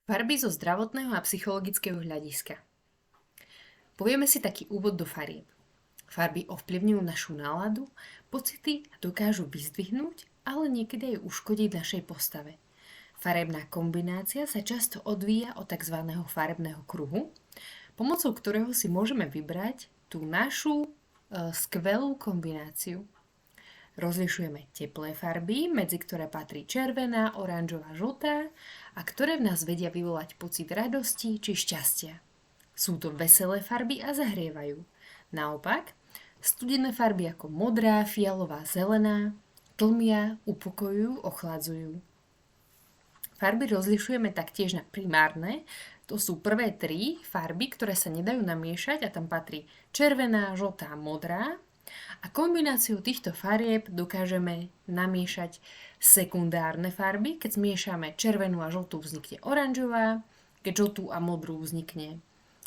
Farby zo zdravotného a psychologického hľadiska. Povieme si taký úvod do farieb. Farby ovplyvňujú našu náladu, pocity a dokážu vyzdvihnúť, ale niekedy aj uškodiť našej postave. Farebná kombinácia sa často odvíja od tzv. Farebného kruhu, pomocou ktorého si môžeme vybrať tú našu skvelú kombináciu. Rozlišujeme teplé farby, medzi ktoré patrí červená, oranžová, žltá a ktoré v nás vedia vyvolať pocit radosti či šťastia. Sú to veselé farby a zahrievajú. Naopak, studené farby ako modrá, fialová, zelená tlmia, upokojujú, ochladzujú. Farby rozlišujeme taktiež na primárne, to sú prvé tri farby, ktoré sa nedajú namiešať a tam patrí červená, žltá, modrá. A kombináciou týchto farieb dokážeme namiešať sekundárne farby. Keď zmiešame červenú a žltú, vznikne oranžová, keď žltú a modrú vznikne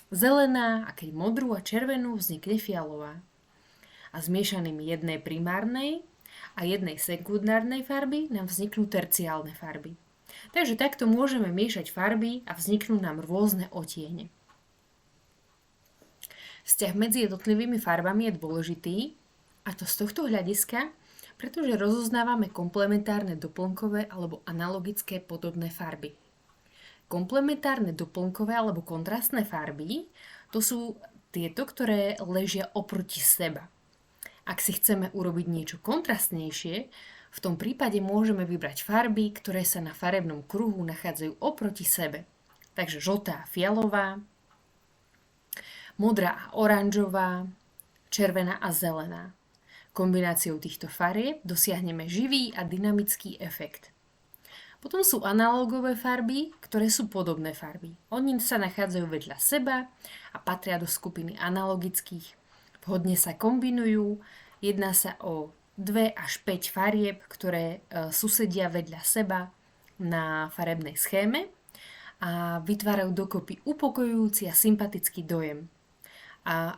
zelená a keď modrú a červenú vznikne fialová. A zmiešaním jednej primárnej a jednej sekundárnej farby nám vzniknú terciálne farby. Takže takto môžeme miešať farby a vzniknú nám rôzne odtiene. Vzťah medzi jednotlivými farbami je dôležitý, a to z tohto hľadiska, pretože rozoznávame komplementárne doplnkové alebo analogické podobné farby. Komplementárne doplnkové alebo kontrastné farby, to sú tieto, ktoré ležia oproti seba. Ak si chceme urobiť niečo kontrastnejšie, v tom prípade môžeme vybrať farby, ktoré sa na farebnom kruhu nachádzajú oproti sebe. Takže žltá a fialová, modrá a oranžová, červená a zelená. Kombináciou týchto farieb dosiahneme živý a dynamický efekt. Potom sú analógové farby, ktoré sú podobné farby. Oni sa nachádzajú vedľa seba a patria do skupiny analogických. Vhodne sa kombinujú, jedná sa o 2 až 5 farieb, ktoré susedia vedľa seba na farebnej schéme a vytvárajú dokopy upokojujúci a sympatický dojem. A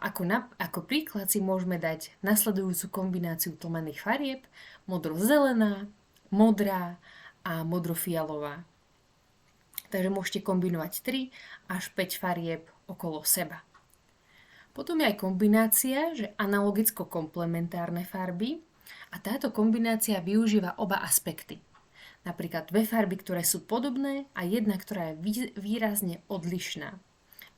ako príklad si môžeme dať nasledujúcu kombináciu tlmených farieb: modro-zelená, modrá a modro-fialová. Takže môžete kombinovať 3 až 5 farieb okolo seba. Potom je aj kombinácia, že analogicko-komplementárne farby, a táto kombinácia využíva oba aspekty. Napríklad 2 farby, ktoré sú podobné a jedna, ktorá je výrazne odlišná.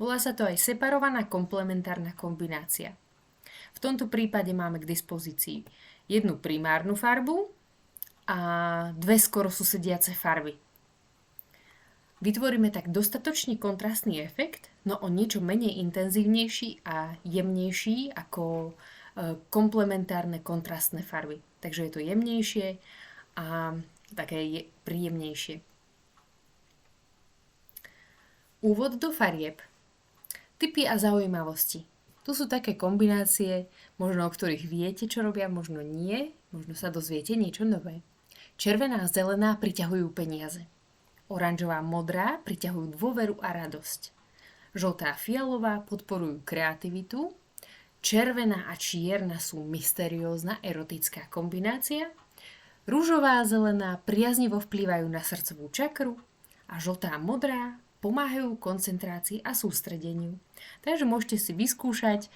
Volá sa to aj separovaná komplementárna kombinácia. V tomto prípade máme k dispozícii jednu primárnu farbu a 2 skoro susediace farby. Vytvoríme tak dostatočne kontrastný efekt, no o niečo menej intenzívnejší a jemnejší ako komplementárne kontrastné farby. Takže je to jemnejšie a také príjemnejšie. Úvod do farieb. Typy a zaujímavosti. Tu sú také kombinácie, možno o ktorých viete, čo robia, možno nie, možno sa dozviete niečo nové. Červená a zelená priťahujú peniaze. Oranžová a modrá priťahujú dôveru a radosť. Žltá a fialová podporujú kreativitu. Červená a čierna sú mysteriózna erotická kombinácia. Ružová a zelená priaznivo vplývajú na srdcovú čakru a žltá a modrá pomáhajú koncentrácii a sústredeniu. Takže môžete si vyskúšať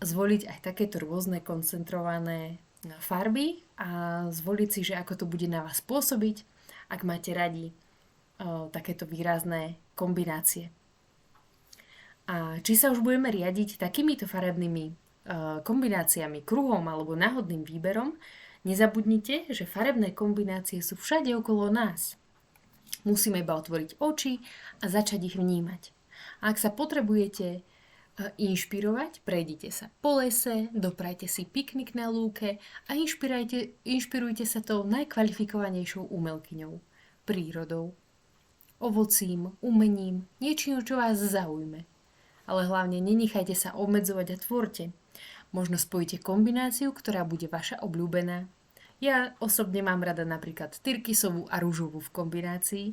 zvoliť aj takéto rôzne koncentrované farby a zvoliť si, že ako to bude na vás pôsobiť, ak máte radi takéto výrazné kombinácie. A či sa už budeme riadiť takýmito farebnými kombináciami, kruhom alebo náhodným výberom, nezabudnite, že farebné kombinácie sú všade okolo nás. Musíme iba otvoriť oči a začať ich vnímať. A ak sa potrebujete inšpirovať, prejdite sa po lese, doprajte si piknik na lúke a inšpirujte sa tou najkvalifikovanejšou umelkyňou, prírodou, ovocím, umením, niečím, čo vás zaujme. Ale hlavne nenechajte sa obmedzovať a tvorte. Možno spojíte kombináciu, ktorá bude vaša obľúbená. Ja osobne mám rada napríklad tyrkysovú a ružovú v kombinácii